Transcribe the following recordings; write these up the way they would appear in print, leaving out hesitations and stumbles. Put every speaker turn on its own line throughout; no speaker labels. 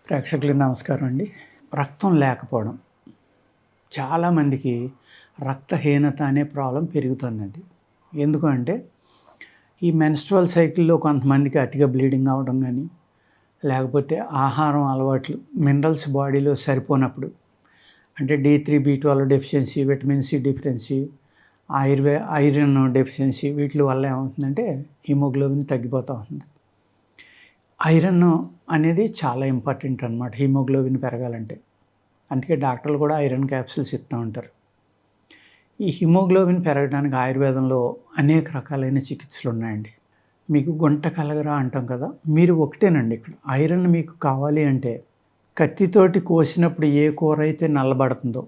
ప్రేక్షకులకు నమస్కారం అండి. రక్తం లేకపోవడం చాలామందికి రక్తహీనత అనే ప్రాబ్లం పెరుగుతుందండి. ఎందుకు అంటే ఈ మెన్స్ట్రువల్ సైకిల్‌లో కొంతమందికి అతిగా బ్లీడింగ్ అవ్వడం గానీ, లేకపోతే ఆహారం అలవాట్లు మినరల్స్ బాడీలో సరిపోనప్పుడు అంటే D3, B12 deficiency, vitamin C deficiency, iron deficiency వీటిల వల్ల ఏమవుతుందంటే హిమోగ్లోబిన్ తగ్గిపోతూ ఉంటుంది. ఐరన్ అనేది చాలా ఇంపార్టెంట్ అనమాట హిమోగ్లోబిన్ పెరగాలంటే. అందుకే డాక్టర్లు కూడా ఐరన్ క్యాప్సూల్స్ ఇస్తూ ఉంటారు. ఈ హిమోగ్లోబిన్ పెరగడానికి ఆయుర్వేదంలో అనేక రకాలైన చికిత్సలు ఉన్నాయండి. మీకు గుంట కలగరా అంటాం కదా, మీరు ఒకటేనండి ఇక్కడ. ఐరన్ మీకు కావాలి అంటే కత్తితోటి కోసినప్పుడు ఏ కూర అయితే నల్లబడుతుందో,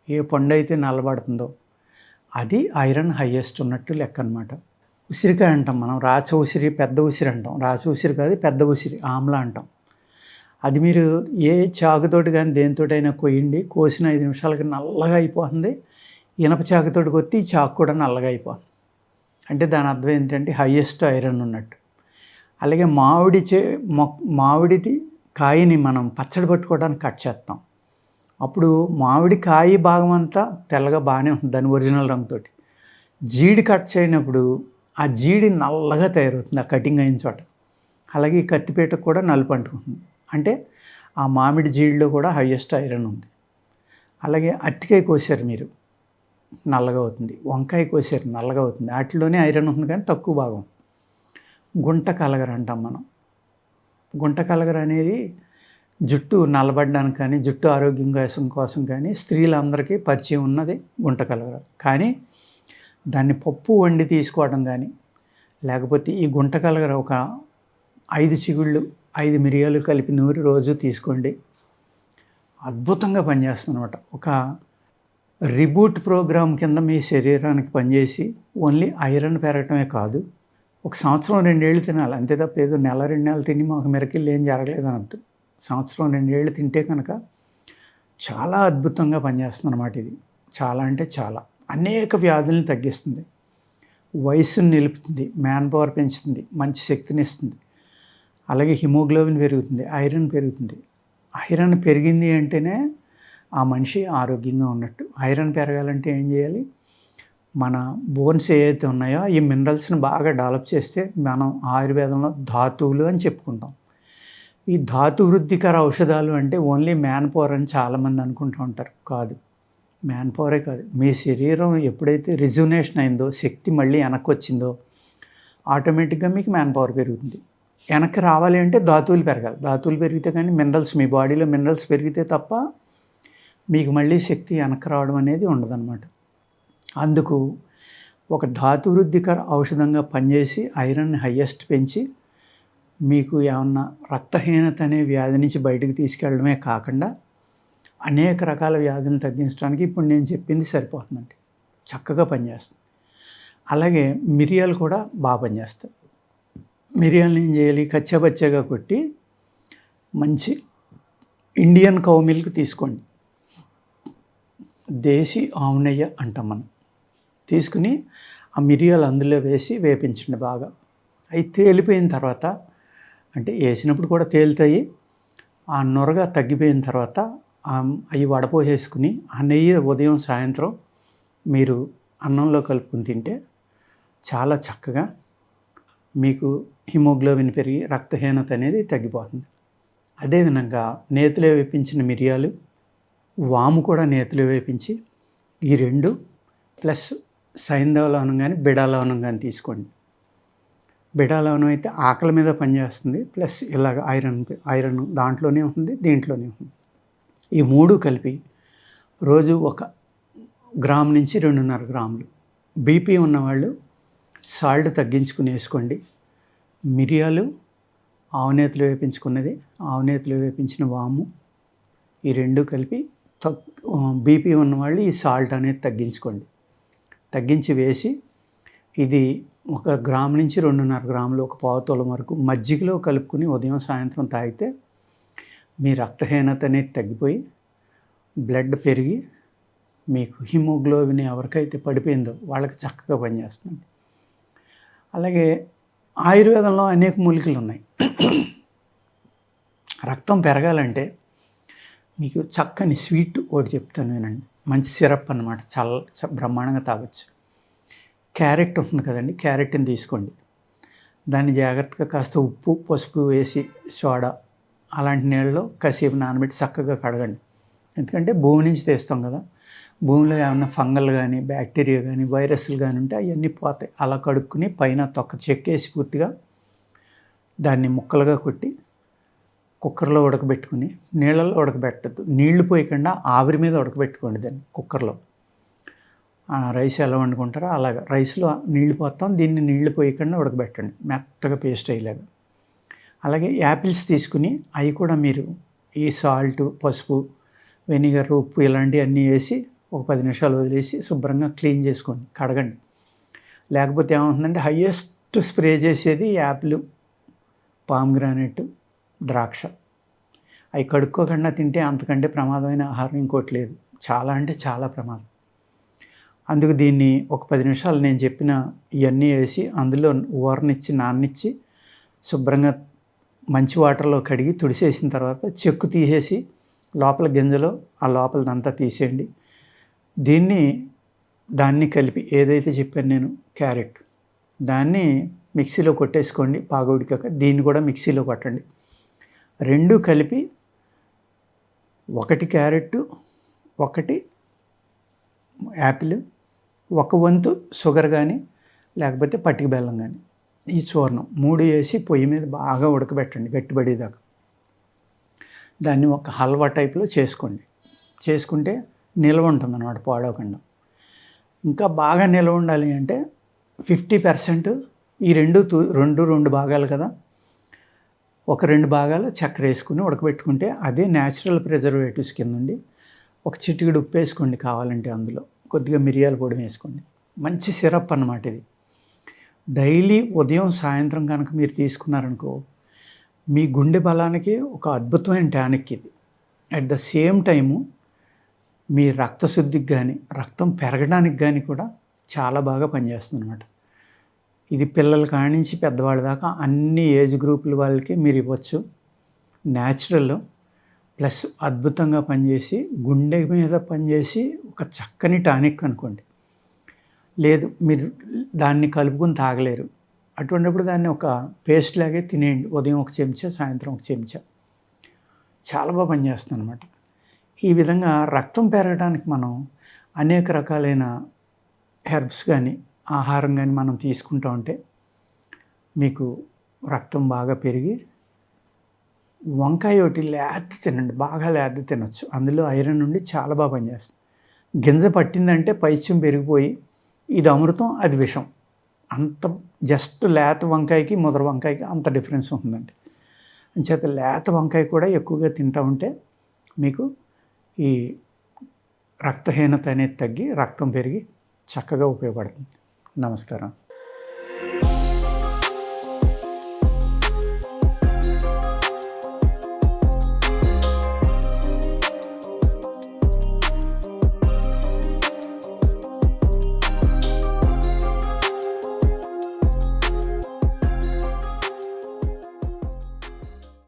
ఏ పండు అయితే నల్లబడుతుందో అది ఐరన్ హైయెస్ట్ ఉన్నట్టు లెక్క అనమాట. ఉసిరికాయ అంటాం మనం, రాచ ఉసిరి, పెద్ద ఉసిరి అంటాం. రాచ ఉసిరి కాదు, పెద్ద ఉసిరి, ఆమ్లా అంటాం. అది మీరు ఏ చాకుతోటి కానీ దేనితోటైనా కొయ్యండి, కోసిన 5 నిమిషాలకి నల్లగా అయిపోతుంది. ఇనప చాకుతోటి కొట్టి ఈ చాకు కూడా నల్లగా అయిపోతుంది. అంటే దాని అర్థం ఏంటంటే హైయెస్ట్ ఐరన్ ఉన్నట్టు. అలాగే మామిడి కాయని మనం పచ్చడి పట్టుకోవడానికి కట్ చేస్తాం. అప్పుడు మామిడి కాయ భాగం అంతా తెల్లగా బాగానే ఉంటుంది దాని ఒరిజినల్ రంగుతోటి. జీడి కట్ చేయనప్పుడు ఆ జీడి నల్లగా తయారవుతుంది ఆ కటింగ్ అయిన చోట. అలాగే ఈ కత్తిపీటకు కూడా నలుపు అంటుకుంటుంది. అంటే ఆ మామిడి జీడిలో కూడా హైయెస్ట్ ఐరన్ ఉంది. అలాగే అరటికాయ కోసారు మీరు, నల్లగా అవుతుంది. వంకాయ కోసారు, నల్లగా అవుతుంది. వాటిలోనే ఐరన్ ఉంది కానీ తక్కువ భాగం. గుంట కలగర అంటాం మనం. గుంట కలగర అనేది జుట్టు నల్లబడడానికి కానీ, జుట్టు ఆరోగ్యం కోసం కానీ స్త్రీలందరికీ పరిచయం ఉన్నది గుంట కలగర. కానీ దాన్ని పప్పు వండి తీసుకోవడం కానీ, లేకపోతే ఈ గుంట కలగర ఒక 5 చిగుళ్ళు 5 మిరియాలు కలిపి నూరి రోజు తీసుకోండి. అద్భుతంగా పనిచేస్తుంది అనమాట. ఒక రిబూట్ ప్రోగ్రామ్ కింద మీ శరీరానికి పనిచేసి ఓన్లీ ఐరన్ పెరగటమే కాదు, ఒక సంవత్సరం 2 ఏళ్ళు తినాలి. అంతే తప్ప ఏదో నెల 2 నెలలు తిని మాకు మిరకిల్ ఏం జరగలేదు అనద్దు. సంవత్సరం 2 ఏళ్ళు తింటే కనుక చాలా అద్భుతంగా పనిచేస్తుంది అనమాట. ఇది చాలా అంటే చాలా అనేక వ్యాధులను తగ్గిస్తుంది, వయస్సును నిలుపుతుంది, మ్యాన్ పవర్ పెంచుతుంది, మంచి శక్తిని ఇస్తుంది. అలాగే హిమోగ్లోబిన్ పెరుగుతుంది, ఐరన్ పెరుగుతుంది. ఐరన్ పెరిగింది అంటేనే ఆ మనిషి ఆరోగ్యంగా ఉన్నట్టు. ఐరన్ పెరగాలంటే ఏం చేయాలి? మన బోన్స్ ఏవైతే ఉన్నాయో ఈ మినరల్స్ని బాగా డెవలప్ చేస్తే మనం ఆయుర్వేదంలో ధాతువులు అని చెప్పుకుంటాం. ఈ ధాతు వృద్ధికర ఔషధాలు అంటే ఓన్లీ మ్యాన్ పవర్ అని చాలామంది అనుకుంటూ ఉంటారు. కాదు, మ్యాన్ పవరే కాదు, మీ శరీరం ఎప్పుడైతే రిజునేషన్ అయిందో, శక్తి మళ్ళీ వెనక్కి వచ్చిందో ఆటోమేటిక్గా మీకు మ్యాన్ పవర్ పెరుగుతుంది. వెనక్కి రావాలి అంటే ధాతువులు పెరగాలి. ధాతువులు పెరిగితే కానీ మినరల్స్, మీ బాడీలో మినరల్స్ పెరిగితే తప్ప మీకు మళ్ళీ శక్తి వెనక్కి రావడం అనేది ఉండదన్నమాట. అందుకు ఒక ధాతు వృద్ధికర ఔషధంగా పనిచేసి ఐరన్ హైయెస్ట్ పెంచి మీకు ఏమన్నా రక్తహీనత అనే వ్యాధి నుంచి బయటకు తీసుకెళ్ళడమే కాకుండా అనేక రకాల వ్యాధులను తగ్గించడానికి ఇప్పుడు నేను చెప్పింది సరిపోతుందండి. చక్కగా పనిచేస్తుంది. అలాగే మిరియాలు కూడా బాగా పనిచేస్తాయి. మిరియాలను ఏం చేయాలి? కచ్చాపచ్చాగా కొట్టి మంచి ఇండియన్ కౌ మిల్క్ తీసుకోండి. దేశీ ఆవు నెయ్యి అంటాం మనం. తీసుకుని ఆ మిరియాలు అందులో వేసి వేపించండి బాగా. అవి తేలిపోయిన తర్వాత, అంటే వేసినప్పుడు కూడా తేలుతాయి, ఆ నొరగా తగ్గిపోయిన తర్వాత అవి వడపోసేసుకుని ఆ నెయ్యి ఉదయం సాయంత్రం మీరు అన్నంలో కలుపుకుని తింటే చాలా చక్కగా మీకు హిమోగ్లోబిన్ పెరిగి రక్తహీనత అనేది తగ్గిపోతుంది. అదేవిధంగా నేతిలో వేపించిన మిరియాలు, వాము కూడా నేతిలో వేపించి ఈ 2 ప్లస్ సైంధవ లవణం కానీ బిడాలవనం కానీ తీసుకోండి. బిడాలవనం అయితే ఆకలి మీద పనిచేస్తుంది, ప్లస్ ఇలాగ ఐరన్ దాంట్లోనే ఉంటుంది, దీంట్లోనే ఉంటుంది. ఈ 3 కలిపి రోజు 1 గ్రాము నుంచి 2.5 గ్రాములు. బీపీ ఉన్నవాళ్ళు సాల్ట్ తగ్గించుకుని వేసుకోండి. మిరియాలు, ఆవునేతిలో వేపించుకున్నది, ఆవునేతిలో వేపించిన వాము, ఈ 2 కలిపి బీపీ ఉన్నవాళ్ళు ఈ సాల్ట్ అనేది తగ్గించుకోండి. తగ్గించి వేసి ఇది 1 గ్రాము నుంచి 2.5 గ్రాములు, 1 పావు తులం వరకు మజ్జిగలో కలుపుకుని ఉదయం సాయంత్రం తాగితే మీ రక్తహీనత అనేది తగ్గిపోయి బ్లడ్ పెరిగి మీకు హిమోగ్లోబిన్ ఎవరికైతే పడిపోయిందో వాళ్ళకి చక్కగా పనిచేస్తుంది. అలాగే ఆయుర్వేదంలో అనేక మూలికలు ఉన్నాయి. రక్తం పెరగాలంటే మీకు చక్కని స్వీట్ ఒకటి చెప్తాను వినండి. మంచి సిరప్ అనమాట. చాలా బ్రహ్మాండంగా తాగొచ్చు. క్యారెట్ ఉంటుంది కదండి, క్యారెట్ని తీసుకోండి. దాన్ని జాగ్రత్తగా కాస్త ఉప్పు, పసుపు వేసి సోడా అలాంటి నీళ్ళలో కాసేపు నానబెట్టి చక్కగా కడగండి. ఎందుకంటే భూమి నుంచి తీస్తాం కదా, భూమిలో ఏమన్నా ఫంగల్ కానీ, బ్యాక్టీరియా కానీ, వైరస్లు కానీ ఉంటే అవన్నీ పోతాయి. అలా కడుక్కుని పైన తొక్క చెక్కేసి పూర్తిగా దాన్ని ముక్కలుగా కొట్టి కుక్కర్లో ఉడకబెట్టుకుని, నీళ్ళల్లో ఉడకబెట్టద్దు, నీళ్లు పోయకుండా ఆవిరి మీద ఉడకబెట్టుకోండి దాన్ని కుక్కర్లో. రైస్ ఎలా వండుకుంటారో అలాగా రైస్లో నీళ్లు పోతాం, దీన్ని నీళ్లు పోయకుండా ఉడకబెట్టండి మెత్తగా పేస్ట్ అయ్యేలాగా. అలాగే యాపిల్స్ తీసుకుని అవి కూడా మీరు ఈ సాల్ట్, పసుపు, వెనిగర్, ఉప్పు ఇలాంటివన్నీ వేసి ఒక 10 నిమిషాలు వదిలేసి శుభ్రంగా క్లీన్ చేసుకోండి, కడగండి. లేకపోతే ఏమవుతుందంటే హయ్యెస్ట్ స్ప్రే చేసేది యాపిల్, పామ్గ్రానైట్, ద్రాక్ష. అవి కడుక్కోకుండా తింటే అంతకంటే ప్రమాదమైన ఆహారం ఇంకోటి లేదు. చాలా అంటే చాలా ప్రమాదం. అందుకు దీన్ని ఒక 10 నిమిషాలు నేను చెప్పిన ఇవన్నీ వేసి అందులో ఊరనిచ్చి నాననిచ్చి శుభ్రంగా మంచి వాటర్లో కడిగి తుడిసేసిన తర్వాత చెక్కు తీసేసి లోపల గింజలో ఆ లోపలదంతా తీసేయండి. దాన్ని కలిపి ఏదైతే చెప్పాను నేను క్యారెట్, దాన్ని మిక్సీలో కొట్టేసుకోండి బాగా ఉడికాక. దీన్ని కూడా మిక్సీలో కొట్టండి. రెండు కలిపి ఒకటి క్యారెట్, ఒకటి యాపిల్, ఒక వంతు షుగర్ కానీ లేకపోతే పటిక బెల్లం కానీ, ఈ చూర్ణం 3 వేసి పొయ్యి మీద బాగా ఉడకబెట్టండి గట్టిపడేదాకా. దాన్ని ఒక హల్వా టైప్లో చేసుకుంటే నిల్వ ఉంటుంది అన్నమాట, పాడవకుండా. ఇంకా బాగా నిల్వ ఉండాలి అంటే 50% ఈ రెండు భాగాలు కదా, ఒక 2 భాగాలు చక్కెర వేసుకుని ఉడకబెట్టుకుంటే అదే న్యాచురల్ ప్రిజర్వేటివ్స్ కింద ఉండి. ఒక చిటికెడు ఉప్పు వేసుకోండి కావాలంటే, అందులో కొద్దిగా మిరియాల పొడి వేసుకోండి. మంచి సిరప్ అన్నమాట ఇది. డైలీ ఉదయం సాయంత్రం కనుక మీరు తీసుకున్నారనుకో, మీ గుండె బలానికి ఒక అద్భుతమైన టానిక్ ఇది. అట్ ద సేమ్ టైము మీ రక్తశుద్ధికి కానీ, రక్తం పెరగడానికి కానీ కూడా చాలా బాగా పనిచేస్తుంది అన్నమాట. ఇది పిల్లల కాడి నుంచి పెద్దవాళ్ళ దాకా అన్ని ఏజ్ గ్రూపుల వాళ్ళకి మీరు ఇవ్వచ్చు. న్యాచురల్ ప్లస్ అద్భుతంగా పనిచేసి, గుండె మీద పనిచేసి ఒక చక్కని టానిక్ అనుకోండి. లేదు మీరు దాన్ని కలుపుకొని తాగలేరు, అటువంటిప్పుడు దాన్ని ఒక పేస్ట్ లాగే తినేయండి. ఉదయం ఒక చెంచా, సాయంత్రం ఒక చెంచా. చాలా బాగా పనిచేస్తుంది అనమాట. ఈ విధంగా రక్తం పెరగడానికి మనం అనేక రకాలైన హెర్బ్స్ కానీ, ఆహారం కానీ మనం తీసుకుంటూ ఉంటే మీకు రక్తం బాగా పెరిగి, వంకాయ ఒకటి లేత తినండి, బాగా లేత తినొచ్చు. అందులో ఐరన్ నుండి చాలా బాగా పనిచేస్తుంది. గింజ పట్టిందంటే పైత్యం పెరిగిపోయి ఇది అమృతం, అది విషం. అంత జస్ట్ లేత వంకాయకి ముదర వంకాయకి అంత డిఫరెన్స్ ఉంటుందండి. అంచేత లేత వంకాయ కూడా ఎక్కువగా తింటూ ఉంటే మీకు ఈ రక్తహీనత అనేది తగ్గి రక్తం పెరిగి చక్కగా ఉపయోగపడుతుంది. నమస్కారం.